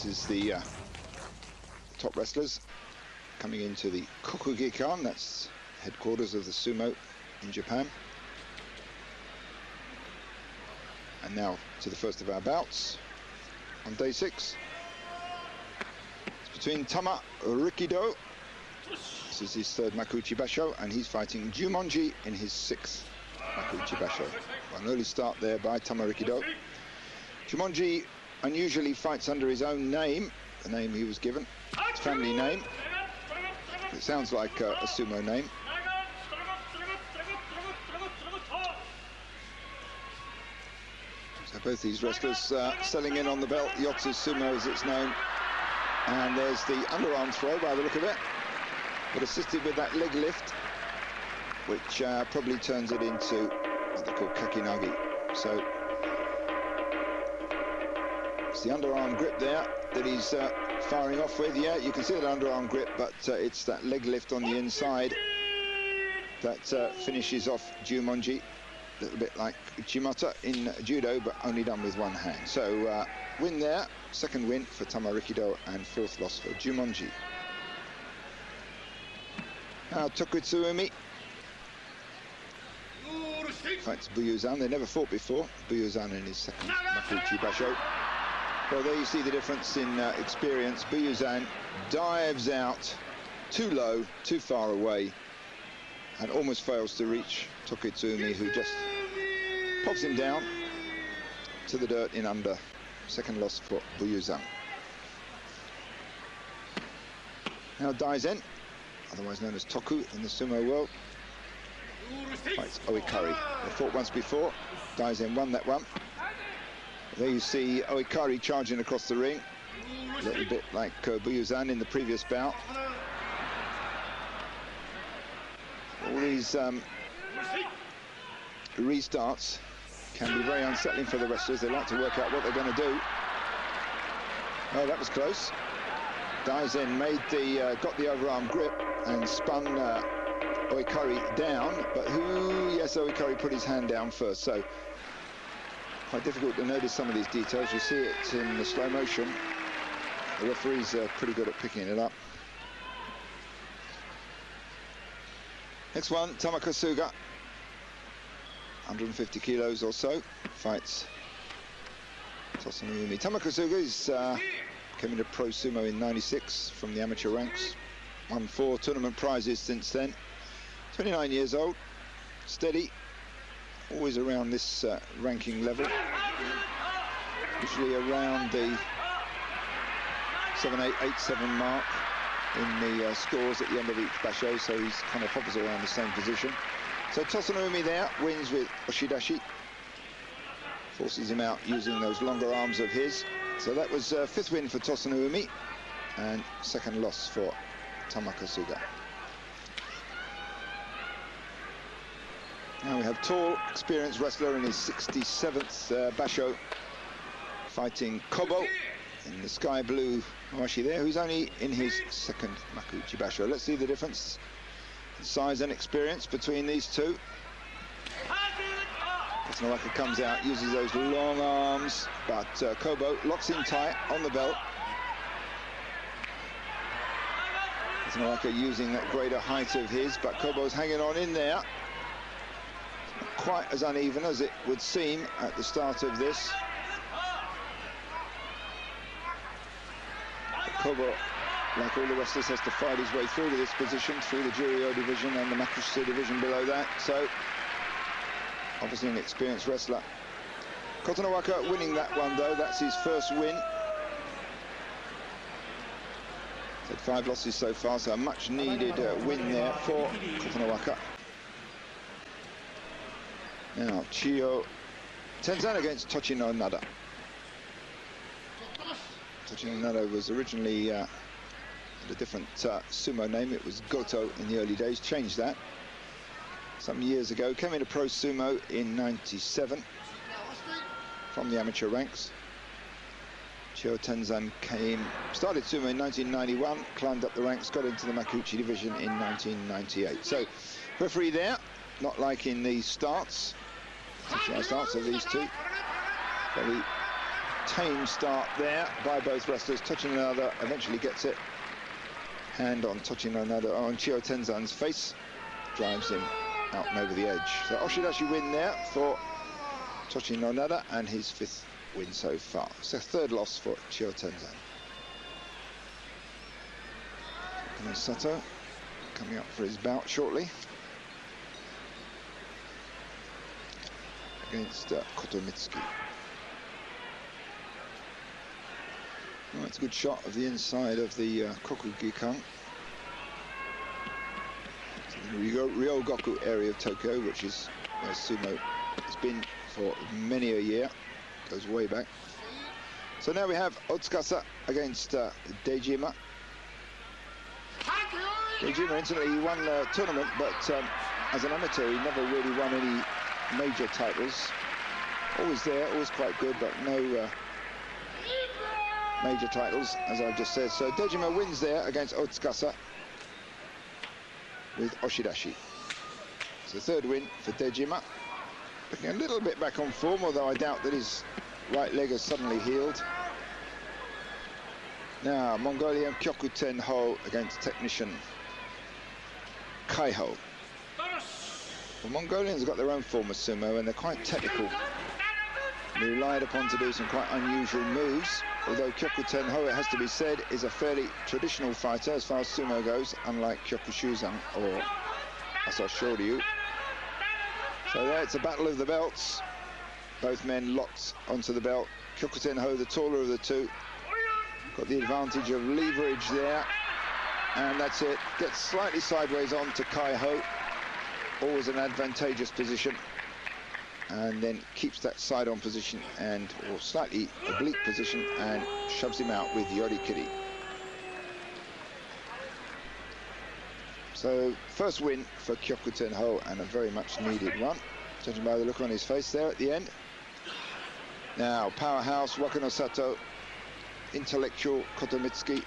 This is the top wrestlers coming into the Kokugikan, that's headquarters of the sumo in Japan. And now to the first of our bouts on day 6. It's between Tamarikido. This is his 3rd Makuuchi Basho, and he's fighting Jumonji in his 6th Makuuchi Basho. An early start there by Tamarikido. Jumonji unusually fights under his own name, the name he was given, his family name. It sounds like a sumo name. So both these wrestlers selling in on the belt. Yotsu Sumo as it's known. And there's the underarm throw by the look of it, but assisted with that leg lift, which probably turns it into what they call kakenage. So it's the underarm grip there that he's firing off with. Yeah, you can see that underarm grip, but it's that leg lift on the inside that finishes off Jumonji. A little bit like Jimata in judo, but only done with one hand. So win there, 2nd win for Tamarikido, and 4th loss for Jumonji. Now Tokitsuumi fights Buyuzan. They never fought before. Buyuzan in his 2nd Makuuchi Basho. Well, there you see the difference in experience. Buyuzan dives out too low, too far away, and almost fails to reach Tokitsuumi, who just pops him down to the dirt in under. 2nd loss for Buyuzan. Now Daizen, otherwise known as Toku in the sumo world, fights Oikari. They fought once before. Daizen won that one. There you see Oikari charging across the ring, a little bit like Buyuzan in the previous bout. All these restarts can be very unsettling for the wrestlers. They like to work out what they're going to do. Oh, that was close. Daizen made the got the overarm grip and spun Oikari down, but yes, Oikari put his hand down first. So quite difficult to notice some of these details. You see it in the slow motion. The referees are pretty good at picking it up. Next one, Tamakasuga, 150 kilos or so, fights Tosanoumi. Tamakasuga came into pro sumo in '96 from the amateur ranks, won 4 tournament prizes since then. 29 years old, steady, always around this ranking level, usually around the 7-8, 8-7 mark in the scores at the end of each basho, so he's kind of hovers around the same position. So Tosanoumi there wins with oshidashi, forces him out using those longer arms of his. So that was 5th win for Tosanoumi and 2nd loss for Tamakasuga. Now we have tall, experienced wrestler in his 67th basho, fighting Kobo in the sky blue washi there, who's only in his 2nd Makuuchi Basho. Let's see the difference in size and experience between these two. Kotonowaka comes out, uses those long arms, but Kobo locks in tight on the belt. Kotonowaka using that greater height of his, but Kobo's hanging on in there. Not quite as uneven as it would seem at the start of this. Kobo, like all the wrestlers, has to fight his way through to this position, through the Juryo division and the Makushita division below that. So, obviously an experienced wrestler. Kotonowaka winning that one, though. That's his 1st win. He's had 5 losses so far, so a much-needed win there for Kotonowaka. Now, Chiyotenzan against Tochinonada. Tochinonada was originally had a different sumo name. It was Goto in the early days, changed that some years ago. Came into pro sumo in '97 from the amateur ranks. Chiyotenzan started sumo in 1991, climbed up the ranks, got into the Makuuchi division in 1998. So, referee there, not like in the starts of these two. Very tame start there by both wrestlers. Tochinonada eventually gets it. Hand on Tochinonada, on Chiyotenzan's face. Drives him out and over the edge. So oshidashi win there for Tochinonada, and his 5th win so far. It's a 3rd loss for Chiyotenzan. Wakanosato coming up for his bout shortly against Kotomitsuki. Oh, it's a good shot of the inside of the Kokugikan. The Ryogoku area of Tokyo, which is where sumo has been for many a year, goes way back. So now we have Otsukasa against Dejima. Dejima, incidentally, he won the tournament, but as an amateur, he never really won any major titles. Always there, always quite good, but no major titles, as I've just said. So Dejima wins there against Otsukasa with oshidashi. It's the 3rd win for Dejima. Looking a little bit back on form, although I doubt that his right leg has suddenly healed. Now, Mongolian Kyokutenho against technician Kaiho. The Mongolians have got their own form of sumo, and they're quite technical. They're relied upon to do some quite unusual moves, although Kyokutenho, it has to be said, is a fairly traditional fighter as far as sumo goes, unlike Kyokushuzan or Asashoryu. So there, it's a battle of the belts. Both men locked onto the belt. Kyokutenho, the taller of the two, got the advantage of leverage there, and that's it. Gets slightly sideways on to Kaiho, always an advantageous position, and then keeps that side-on position or slightly oblique position, and shoves him out with yorikiri. So, 1st win for Kyokutenho, and a very much needed one, judging by the look on his face there at the end. Now, powerhouse Wakanosato, intellectual Kotomitsuki.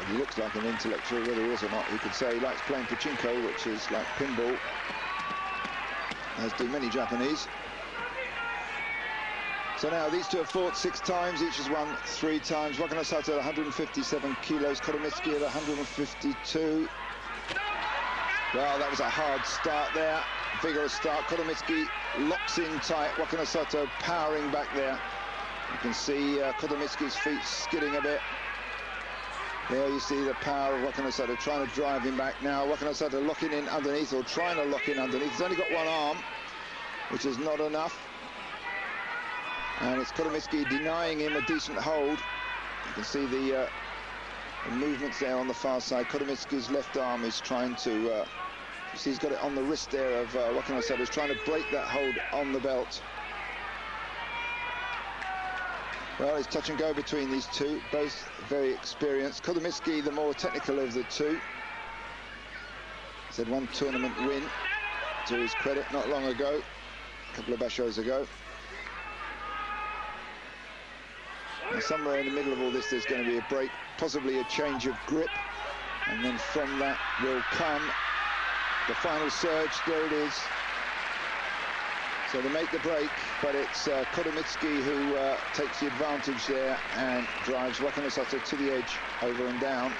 He looks like an intellectual, whether he is or not. You could say he likes playing pachinko, which is like pinball, as do many Japanese. So now these two have fought 6 times, each has won 3 times. Wakanosato at 157 kilos, Kotomitsuki at 152. Well, that was a hard start there, vigorous start. Kotomitsuki locks in tight, Wakanosato powering back there. You can see Kotomitsuki's feet skidding a bit. There you see the power of Wakanosato trying to drive him back. Now Wakanosato locking in underneath, or trying to lock in underneath. He's only got one arm, which is not enough. And it's Kotomitsuki denying him a decent hold. You can see the movements there on the far side. Kotomitsuki's left arm is trying to, you see he's got it on the wrist there of Wakanosato. He's trying to break that hold on the belt. Well, it's touch and go between these two, both very experienced. Kotomitsuki, the more technical of the two. He's had 1 tournament win, to his credit, not long ago, a couple of bashos ago. And somewhere in the middle of all this, there's going to be a break, possibly a change of grip, and then from that will come the final surge. There it is. So they make the break, but it's Kotomitsuki who takes the advantage there and drives Wakanosato to the edge, over and down.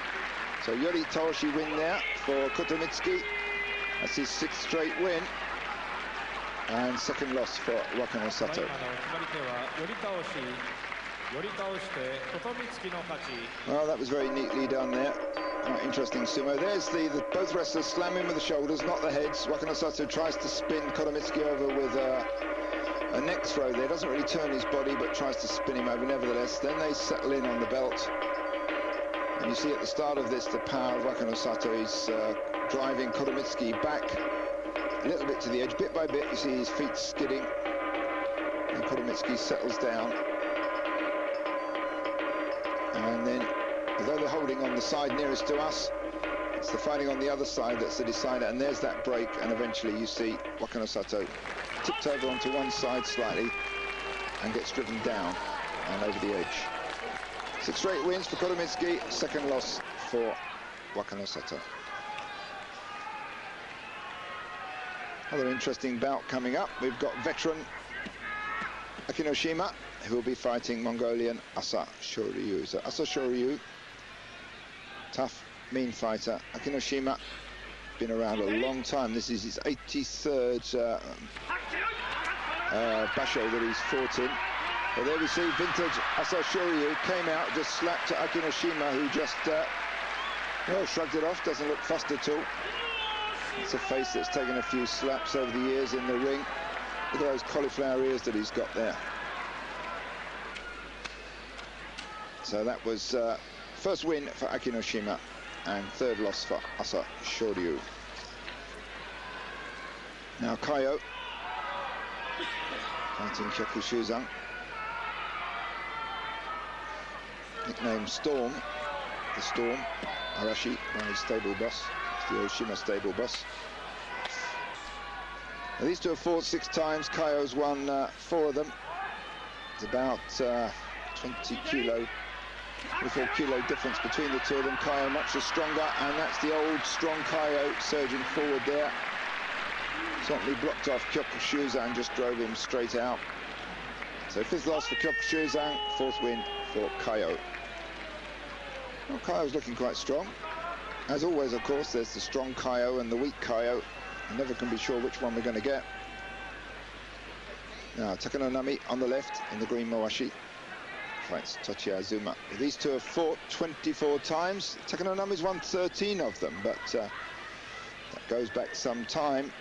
So yoritaoshi win there for Kotomitsuki. That's his 6th straight win, and 2nd loss for Wakanosato. Well, that was very neatly done there. Quite interesting sumo. There's the both wrestlers slam in with the shoulders, not the heads. Wakanosato tries to spin Kotomitsuki over with a neck throw there. Doesn't really turn his body, but tries to spin him over nevertheless. Then they settle in on the belt. And you see at the start of this, the power of Wakanosato is driving Kotomitsuki back a little bit to the edge. Bit by bit, you see his feet skidding. And Kotomitsuki settles down. And then, although they're holding on the side nearest to us, it's the fighting on the other side that's the decider. And there's that break, and eventually you see Wakanosato tipped over onto one side slightly and gets driven down and over the edge. 6 straight wins for Kotomitsuki, 2nd loss for Wakanosato. Another interesting bout coming up. We've got veteran Akinoshima, who will be fighting Mongolian Asashoryu. So Asashoryu, tough, mean fighter. Akinoshima, been around a long time. This is his 83rd basho that he's fought in. But there we see vintage Asashoryu came out, just slapped to Akinoshima, who just well, shrugged it off, doesn't look fussed at all. It's a face that's taken a few slaps over the years in the ring. Look at those cauliflower ears that he's got there. So that was first win for Akinoshima and third loss for Asashoryu. Now Kaiho, fighting Kyokushuzan. Nicknamed Storm, the Storm, Arashi, by his stable boss. It's the Oshima stable boss. Now, these two have fought 6 times. Kaiho's won 4 of them. It's about 24 kilo difference between the two of them. Kaiho much the stronger, and that's the old strong Kaiho surging forward there. Certainly blocked off Kyokushuzan, just drove him straight out. So 5th loss for Kyokushuzan, 4th win for Kaiho. Well, Kaiho's looking quite strong. As always, of course, there's the strong Kaiho and the weak Kaiho. You never can be sure which one we're going to get. Now, Takanonami on the left in the green Moashi fights Tochi Azuma. These two have fought 24 times. Takanonami's won 13 of them, but that goes back some time.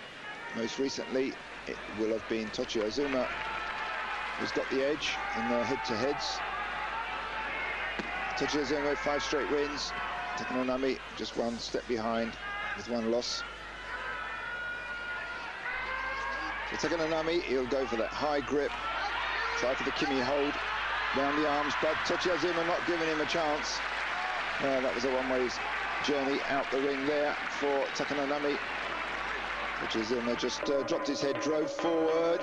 Most recently, it will have been Tochi Azuma who's got the edge in the head-to-heads. Tochi Azuma with 5 straight wins. Takanonami just 1 step behind with 1 loss. So Takanonami, he'll go for that high grip, try for the Kimi hold round the arms, but Tochi Azuma not giving him a chance. That was a one-way journey out the ring there for Takanonami. Tochi Azuma just dropped his head, drove forward,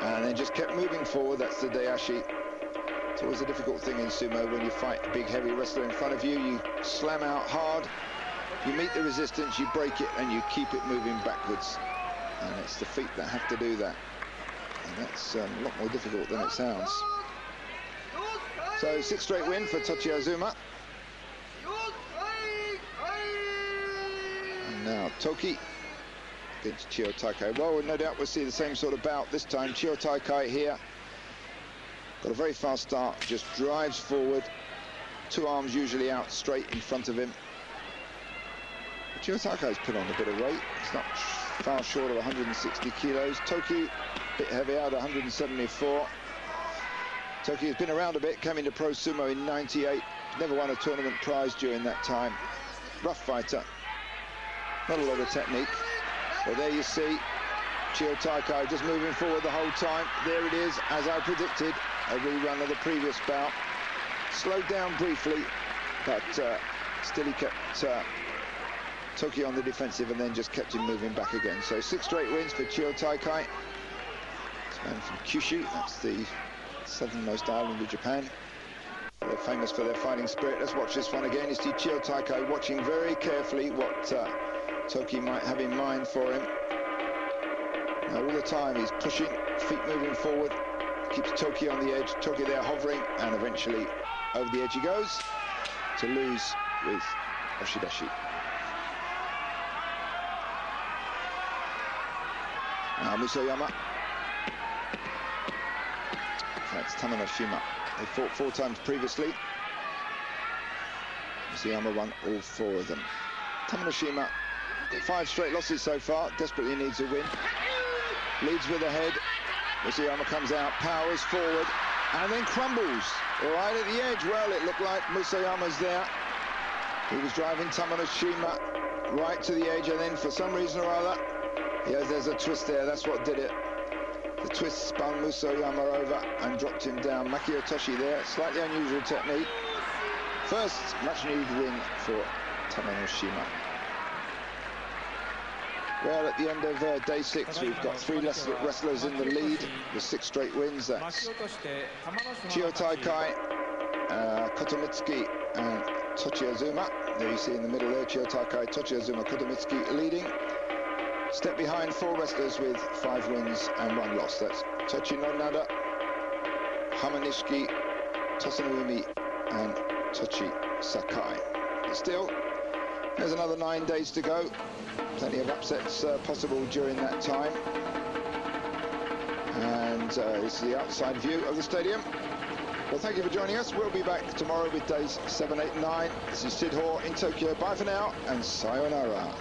and then just kept moving forward. That's the Dayashi. It's always a difficult thing in sumo when you fight a big heavy wrestler in front of you. You slam out hard, you meet the resistance, you break it, and you keep it moving backwards. And it's the feet that have to do that. And that's a lot more difficult than it sounds. So 6th straight win for Tochi Azuma. And now Toki against Chiyo Taikai. Well, no doubt we'll see the same sort of bout this time. Chiyo Taikai here. Got a very fast start, just drives forward. 2 arms usually out straight in front of him. Chiyo Taikai's put on a bit of weight. He's not far short of 160 kilos. Toki, a bit heavier at 174. Toki has been around a bit, came into pro sumo in '98. Never won a tournament prize during that time. Rough fighter. Not a lot of technique. But there you see Chiyo Taikai just moving forward the whole time. There it is, as I predicted, a rerun of the previous bout. Slowed down briefly, but still he kept Toki on the defensive and then just kept him moving back again. So 6 straight wins for Chiyo Taikai. This man from Kyushu, that's the southernmost island of Japan. They're famous for their fighting spirit. Let's watch this one again. You see Chiyo Taikai watching very carefully what Toki might have in mind for him. Now all the time he's pushing, feet moving forward, keeps Toki on the edge, Toki there hovering, and eventually over the edge he goes to lose with oshidashi. Now Musoyama fights Tamanoshima. They fought 4 times previously. Musoyama won all 4 of them. Tamanoshima got 5 straight losses so far, desperately needs a win. Leads with a head. Musoyama comes out, powers forward, and then crumbles right at the edge. Well, it looked like Musoyama's there. He was driving Tamanoshima right to the edge, and then for some reason or other, yes, there's a twist there, that's what did it. The twist spun Musoyama over and dropped him down. Hikiotoshi there, slightly unusual technique. First much needed win for Tamanoshima. Well, at the end of day 6, we've got 3 wrestlers in the lead with 6 straight wins. That's Chiyo Taikai, Kotomitsuki, and Tochi Azuma. There you see in the middle there, Chiyo Taikai, Tochi Azuma, Kotomitsuki leading. Step behind 4 wrestlers with 5 wins and 1 loss. That's Tochinonada, Hamanishiki, Tosanoumi, and Tochi Sakai. But still, there's another 9 days to go. Plenty of upsets possible during that time. And this is the outside view of the stadium. Well, thank you for joining us. We'll be back tomorrow with days 7, 8, and 9. This is Syd Hoare in Tokyo. Bye for now, and sayonara.